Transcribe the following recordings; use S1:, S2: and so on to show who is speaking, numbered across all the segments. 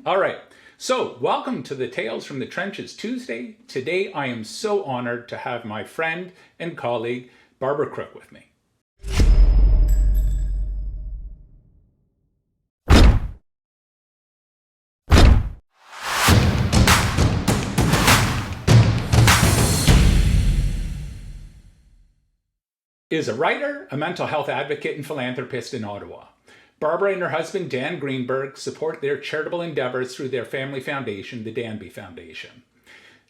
S1: All right. So, welcome to the Tales from the Trenches Tuesday. Today, I am so honored to have my friend and colleague, Barbara Crook, with me. Is a writer, a mental health advocate, and philanthropist in Ottawa. Barbara and her husband, Dan Greenberg, support their charitable endeavors through their family foundation, the Danbe Foundation.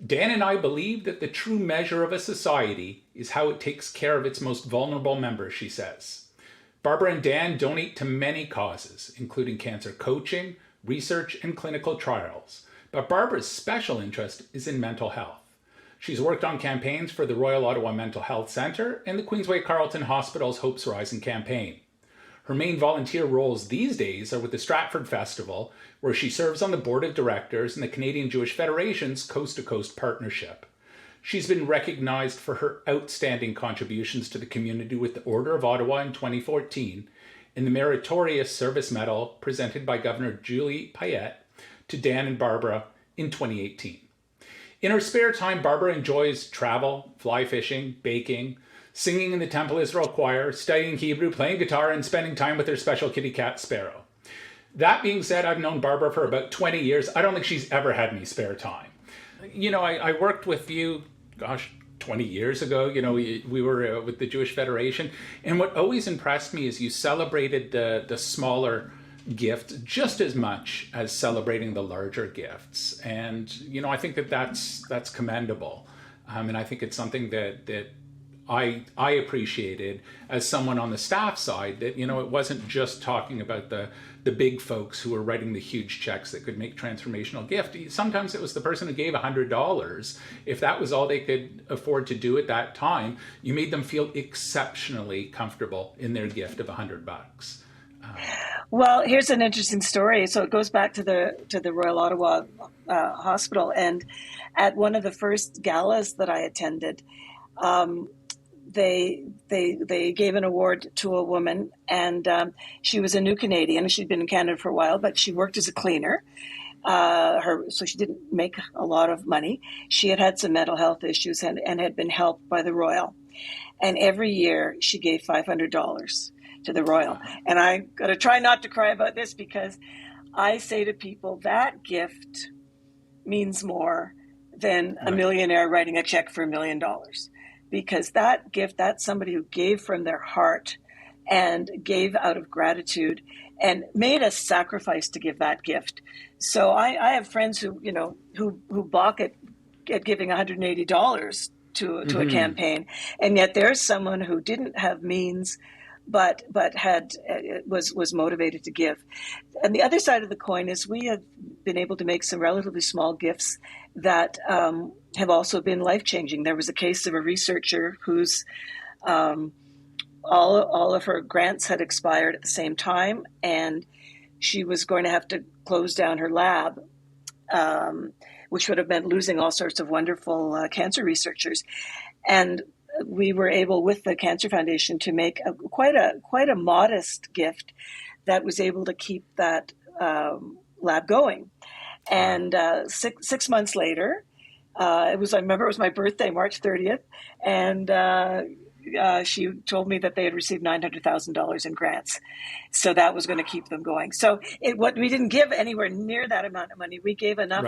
S1: Dan and I believe that the true measure of a society is how it takes care of its most vulnerable members, she says. Barbara and Dan donate to many causes, including cancer coaching, research, and clinical trials. But Barbara's special interest is in mental health. She's worked on campaigns for the Royal Ottawa Mental Health Centre and the Queensway Carleton Hospital's Hopes Rising campaign. Her main volunteer roles these days are with the Stratford Festival, where she serves on the board of directors in the Canadian Jewish Federation's Coast to Coast Partnership. She's been recognized for her outstanding contributions to the community with the Order of Ottawa in 2014 and the Meritorious Service Medal presented by Governor Julie Payette to Dan and Barbara in 2018. In her spare time, Barbara enjoys travel, fly fishing, baking, singing in the Temple Israel Choir, studying Hebrew, playing guitar, and spending time with her special kitty cat, Sparrow. That being said, I've known Barbara for about 20 years. I don't think she's ever had any spare time. I worked with you, 20 years ago. We were with the Jewish Federation. And what always impressed me is you celebrated the smaller gift just as much as celebrating the larger gifts. And, I think that's commendable. And I think it's something that I appreciated as someone on the staff side, that, it wasn't just talking about the big folks who were writing the huge checks that could make transformational gift. Sometimes it was the person who gave $100. If that was all they could afford to do at that time, you made them feel exceptionally comfortable in their gift of $100.
S2: Well, here's an interesting story. So it goes back to the Royal Ottawa Hospital, and at one of the first galas that I attended, they gave an award to a woman, and she was a new Canadian. She'd been in Canada for a while, but she worked as a cleaner. So she didn't make a lot of money. She had some mental health issues and had been helped by the Royal. And every year she gave $500 to the Royal. And I got to try not to cry about this, because I say to people that gift means more than a millionaire writing a check for $1 million. Because that gift, that's somebody who gave from their heart and gave out of gratitude and made a sacrifice to give that gift. So I have friends who balk at giving $180 to a campaign, and yet there's someone who didn't have means, but was motivated to give. And the other side of the coin is we have been able to make some relatively small gifts that have also been life-changing. There was a case of a researcher whose all of her grants had expired at the same time, and she was going to have to close down her lab, which would have meant losing all sorts of wonderful cancer researchers. And we were able, with the Cancer Foundation, to make quite a modest gift that was able to keep that lab going. And 6 months later, I remember it was my birthday, March 30th, and she told me that they had received $900,000 in grants. So that was going to keep them going. So we didn't give anywhere near that amount of money. We gave enough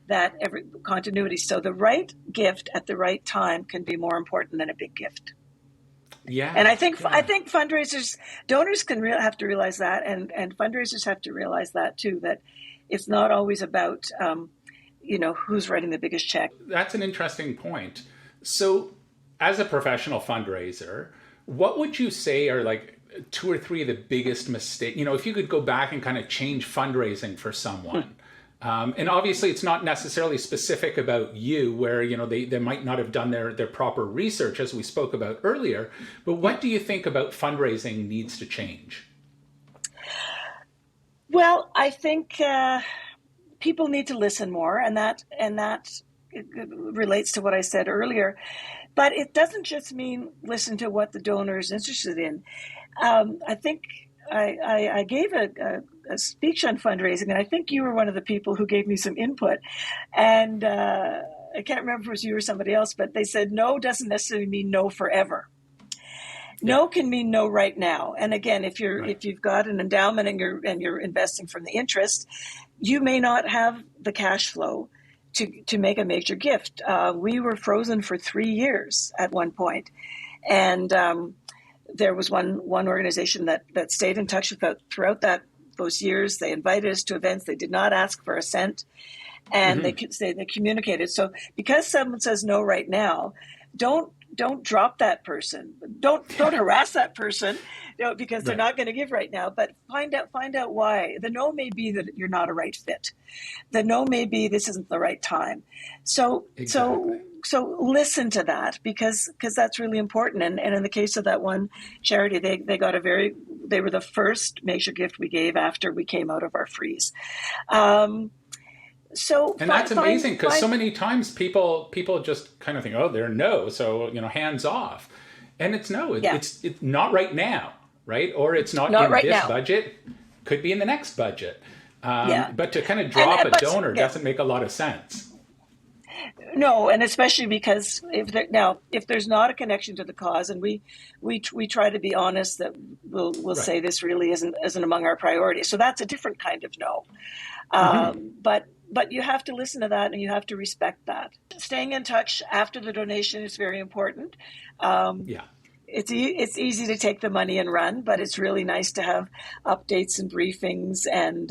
S2: that every continuity. So the right gift at the right time can be more important than a big gift.
S1: Yeah.
S2: And I think fundraisers, donors have to realize that, and fundraisers have to realize that too, that it's not always about, who's writing the biggest check.
S1: That's an interesting point. So as a professional fundraiser, what would you say are like 2 or 3 of the biggest mistakes? If you could go back and kind of change fundraising for someone, and obviously it's not necessarily specific about you, where, they might not have done their proper research, as we spoke about earlier, but what do you think about fundraising needs to change?
S2: Well, I think people need to listen more, and that relates to what I said earlier. But it doesn't just mean listen to what the donor is interested in. I think I gave a speech on fundraising, and I think you were one of the people who gave me some input. And I can't remember if it was you or somebody else, but they said no doesn't necessarily mean no forever.
S1: Yeah.
S2: No can mean no right now. And again, if
S1: Right.
S2: you've got an endowment and you're investing from the interest, you may not have the cash flow to make a major gift. We were frozen for 3 years at one point, and there was one organization that stayed in touch with throughout those years. They invited us to events. They did not ask for a cent, and they communicated. So because someone says no right now, don't drop that person. Don't harass that person, because they're
S1: Right.
S2: not going to give right now. But find out why. The no may be that you're not a right fit. The no may be this isn't the right time. So
S1: Exactly.
S2: so listen to that, because that's really important. And in the case of that one charity, they were the first major gift we gave after we came out of our freeze. So
S1: And that's amazing, because so many times people just kind of think, oh, they're no, so hands off, and it's no,
S2: Yeah.
S1: it's not right now, right? Or it's not in
S2: right
S1: this
S2: now.
S1: budget, could be in the next budget.
S2: Yeah.
S1: But to kind of drop a donor
S2: yeah.
S1: doesn't make a lot of sense.
S2: No, and especially because if there's not a connection to the cause, and we try to be honest that we'll
S1: Right.
S2: say this really isn't among our priorities. So that's a different kind of no. But you have to listen to that, and you have to respect that. Staying in touch after the donation is very important.
S1: Yeah.
S2: It's easy to take the money and run, but it's really nice to have updates and briefings. And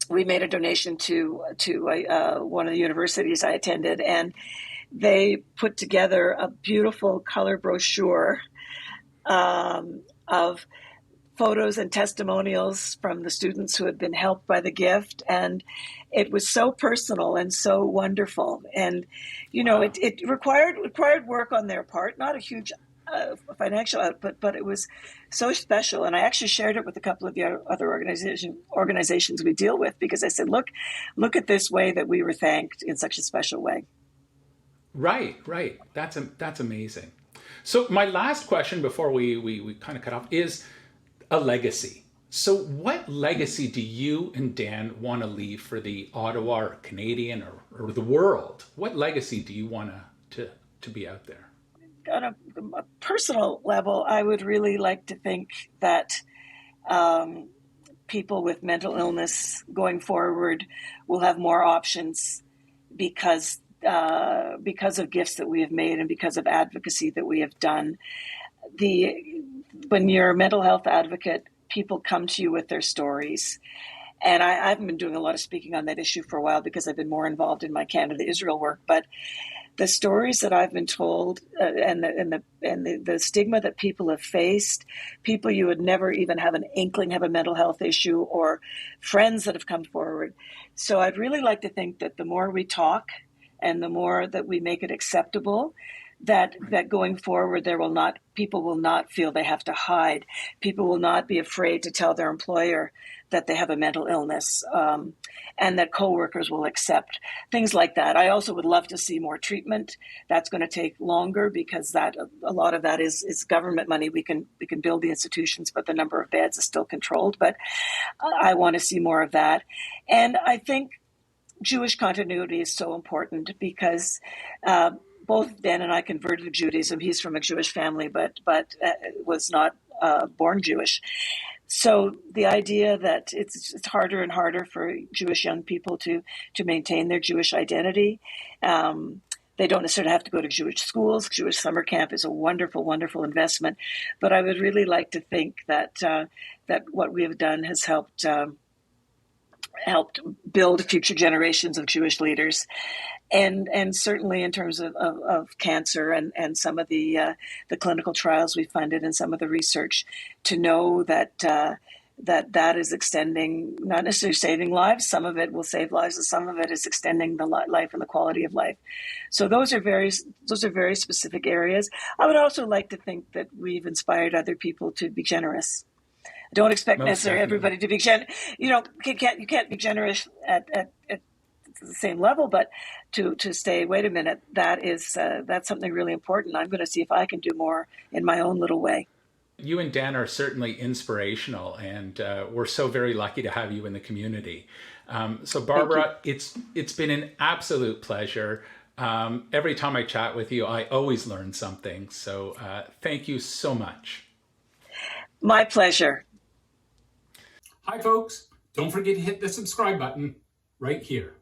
S2: we made a donation to one of the universities I attended, and they put together a beautiful color brochure of photos and testimonials from the students who had been helped by the gift. And it was so personal and so wonderful. And,
S1: Wow.
S2: it required work on their part, not a huge financial output, but it was so special. And I actually shared it with a couple of the other organizations we deal with, because I said, look at this way that we were thanked in such a special way.
S1: Right. That's amazing. So my last question before we kind of cut off is a legacy. So what legacy do you and Dan want to leave for the Ottawa or Canadian or the world? What legacy do you want to be out there?
S2: On a personal level, I would really like to think that people with mental illness going forward will have more options because of gifts that we have made and because of advocacy that we have done. When you're a mental health advocate, people come to you with their stories. And I haven't been doing a lot of speaking on that issue for a while because I've been more involved in my Canada-Israel work. But the stories that I've been told and the stigma that people have faced, people you would never even have an inkling have a mental health issue, or friends that have come forward. So I'd really like to think that the more we talk and the more that we make it acceptable, that going forward, people will not feel they have to hide. People will not be afraid to tell their employer that they have a mental illness, and that coworkers will accept things like that. I also would love to see more treatment. That's going to take longer because a lot of that is government money. We can build the institutions, but the number of beds is still controlled. But I want to see more of that. And I think Jewish continuity is so important because both Dan and I converted to Judaism. He's from a Jewish family, but was not born Jewish. So the idea that it's harder and harder for Jewish young people to maintain their Jewish identity. They don't necessarily have to go to Jewish schools. Jewish summer camp is a wonderful, wonderful investment. But I would really like to think that what we have done has helped build future generations of Jewish leaders. And certainly in terms of cancer and some of the clinical trials we funded and some of the research, to know that is extending, not necessarily saving lives. Some of it will save lives, and some of it is extending the life and the quality of life. So those are very specific areas. I would also like to think that we've inspired other people to be generous. Don't expect necessarily everybody to be generous. You can't be generous at the same level, but to stay, wait a minute, that's something really important. I'm going to see if I can do more in my own little way.
S1: You and Dan are certainly inspirational, and we're so very lucky to have you in the community. So Barbara, it's been an absolute pleasure. Every time I chat with you, I always learn something. So thank you so much.
S2: My pleasure.
S1: Hi, folks. Don't forget to hit the subscribe button right here.